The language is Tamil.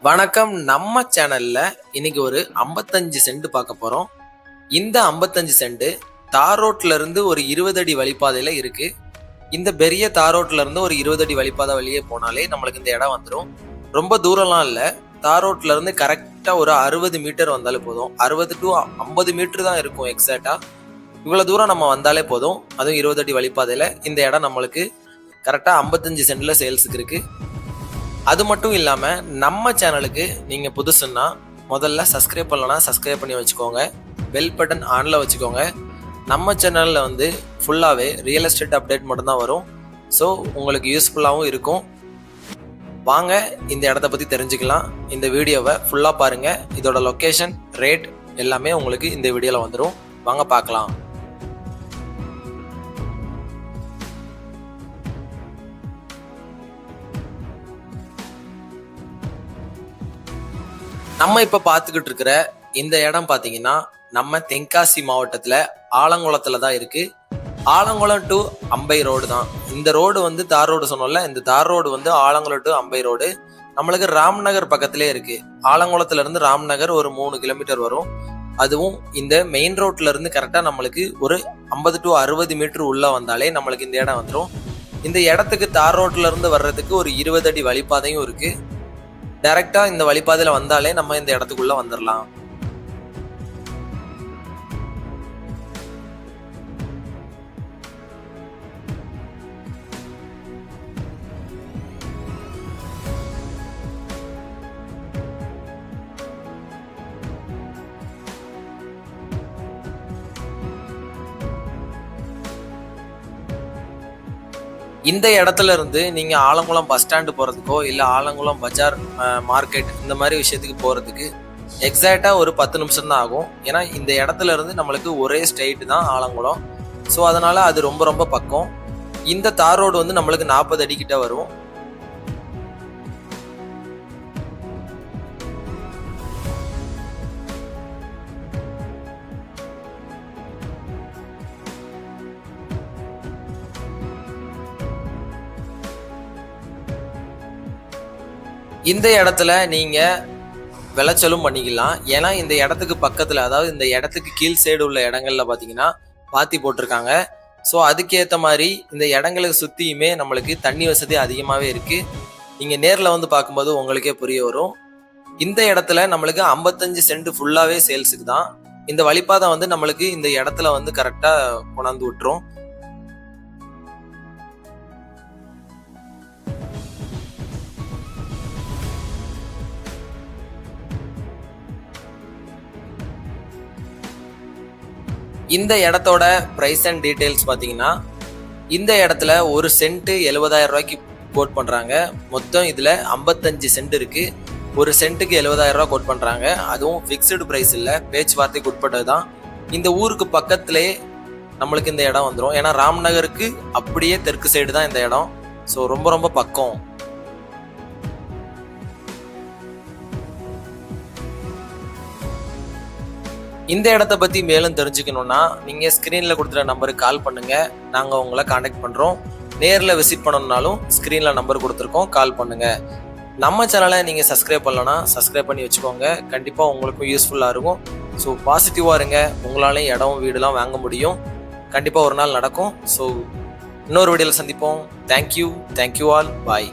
வணக்கம். நம்ம சேனல்ல இன்னைக்கு ஒரு 55 சென்ட் பார்க்க போறோம். இந்த 55 சென்ட் தார் ரோட்ல இருந்து ஒரு 20 அடி வழிப்பாதையில இருக்கு. இந்த பெரிய தார் ரோட்ல இருந்து ஒரு 20 அடி வழிப்பாதை வெளியே போனாலே நம்மளுக்கு இந்த இடம் வந்துடும். ரொம்ப தூரம்லாம் இல்லை. தார் ரோட்ல இருந்து கரெக்டா ஒரு 60 மீட்டர் வந்தாலே போதும். 60 to 50 மீட்டர் தான் இருக்கும் எக்ஸாக்டா. இவ்வளவு தூரம் நம்ம வந்தாலே போதும். அதுவும் 20 அடி வழிப்பாதையில இந்த இடம் நம்மளுக்கு கரெக்டா 55 சென்ட்ல சேல்ஸுக்கு இருக்கு. அது மட்டும் இல்லாமல் நம்ம சேனலுக்கு நீங்கள் புதுசுன்னா முதல்ல சப்ஸ்கிரைப் பண்ணலன்னா சப்ஸ்கிரைப் பண்ணி வச்சுக்கோங்க. பெல் பட்டன் ஆனில் வச்சுக்கோங்க. நம்ம சேனலில் வந்து ஃபுல்லாகவே ரியல் எஸ்டேட் அப்டேட் மட்டும்தான் வரும். ஸோ உங்களுக்கு யூஸ்ஃபுல்லாகவும் இருக்கும். வாங்க இந்த இடத்த பற்றி தெரிஞ்சுக்கலாம். இந்த வீடியோவை ஃபுல்லாக பாருங்கள். இதோட லொக்கேஷன், ரேட் எல்லாமே உங்களுக்கு இந்த வீடியோவில் வந்துடும். வாங்க பார்க்கலாம். நம்ம இப்போ பார்த்துக்கிட்டு இருக்கிற இந்த இடம் பார்த்தீங்கன்னா நம்ம தென்காசி மாவட்டத்தில் ஆலங்குளத்தில் தான் இருக்குது. ஆலங்குளம் டு அம்பை ரோடு தான். இந்த ரோடு வந்து தார் ரோடு சொன்னோம்ல, இந்த தார் ரோடு வந்து ஆலங்குளம் டு அம்பை ரோடு. நம்மளுக்கு ராம்நகர் பக்கத்திலே இருக்குது. ஆலங்குளத்துலேருந்து ராம்நகர் ஒரு 3 கிலோமீட்டர் வரும். அதுவும் இந்த மெயின் ரோட்ல இருந்து கரெக்டாக நம்மளுக்கு ஒரு 50 to 60 மீட்டர் உள்ளே வந்தாலே நம்மளுக்கு இந்த இடம் வந்துடும். இந்த இடத்துக்கு தார் ரோட்ல இருந்து வர்றதுக்கு ஒரு 20 அடி வழிப்பாதையும் இருக்குது. டைரக்டா இந்த வழிபாதையில வந்தாலே நம்ம இந்த இடத்துக்குள்ள வந்துடலாம். இந்த இடத்துல இருந்து நீங்க ஆலங்குளம் பஸ் ஸ்டாண்டு போறதுக்கோ இல்ல ஆலங்குளம் பஜார் மார்க்கெட் இந்த மாதிரி விஷயத்துக்கு போறதுக்கு எக்ஸாக்டா ஒரு 10 நிமிஷம் தான் ஆகும். ஏன்னா இந்த இடத்துல இருந்து நம்மளுக்கு ஒரே ஸ்ட்ரெயிட் தான் ஆலங்குளம். ஸோ அதனால அது ரொம்ப ரொம்ப பக்கம். இந்த தார் ரோடு வந்து நம்மளுக்கு 40 அடி கிட்ட வரும். இந்த இடத்துல நீங்க விளைச்சலும் பண்ணிக்கலாம். ஏன்னா இந்த இடத்துக்கு பக்கத்துல, அதாவது இந்த இடத்துக்கு கீழ் சைடு உள்ள இடங்கள்ல பாத்தீங்கன்னா பாத்தி போட்டிருக்காங்க. ஸோ அதுக்கேற்ற மாதிரி இந்த இடங்களுக்கு சுத்தியுமே நம்மளுக்கு தண்ணி வசதி அதிகமாகவே இருக்கு. நீங்க நேரில் வந்து பார்க்கும்போது உங்களுக்கே புரிய வரும். இந்த இடத்துல நம்மளுக்கு 55 சென்ட் ஃபுல்லாவே சேல்ஸுக்கு தான். இந்த வழிபாதை வந்து நம்மளுக்கு இந்த இடத்துல வந்து கரெக்டா கொண்டாந்து விட்டுரும். இந்த இடத்தோட ப்ரைஸ் அண்ட் டீட்டெயில்ஸ் பார்த்தீங்கன்னா, இந்த இடத்துல ஒரு சென்ட் 70,000 ரூபாய்க்கு கோட் பண்ணுறாங்க. மொத்தம் இதில் 55 சென்ட் இருக்குது. ஒரு சென்ட்டுக்கு 70,000 ரூபா கோட் பண்ணுறாங்க. அதுவும் ஃபிக்ஸ்டு ப்ரைஸ் இல்லை, பேச்சுவார்த்தைக்கு உட்பட்டது தான். இந்த ஊருக்கு பக்கத்திலே நம்மளுக்கு இந்த இடம் வந்துடும். ஏன்னா ராம்நகருக்கு அப்படியே தெற்கு சைடு தான் இந்த இடம். ஸோ ரொம்ப ரொம்ப பக்கம். இந்த இடத்த பற்றி மேலும் தெரிஞ்சுக்கணுன்னா நீங்கள் ஸ்க்ரீனில் கொடுத்துற நம்பருக்கு கால் பண்ணுங்கள். நாங்கள் உங்களை காண்டாக்ட் பண்ணுறோம். நேரில் விசிட் பண்ணணுன்னாலும் ஸ்க்ரீனில் நம்பர் கொடுத்துருக்கோம், கால் பண்ணுங்கள். நம்ம சேனலை நீங்கள் சப்ஸ்கிரைப் பண்ணலன்னா சப்ஸ்கிரைப் பண்ணி வச்சுக்கோங்க. கண்டிப்பாக உங்களுக்கும் யூஸ்ஃபுல்லாக இருக்கும். ஸோ பாசிட்டிவாக இருங்க. உங்களாலையும் இடம் வீடுலாம் வாங்க முடியும். கண்டிப்பாக ஒரு நாள் நடக்கும். ஸோ இன்னொரு வீடியோவில் சந்திப்போம். Thank you all. பாய்.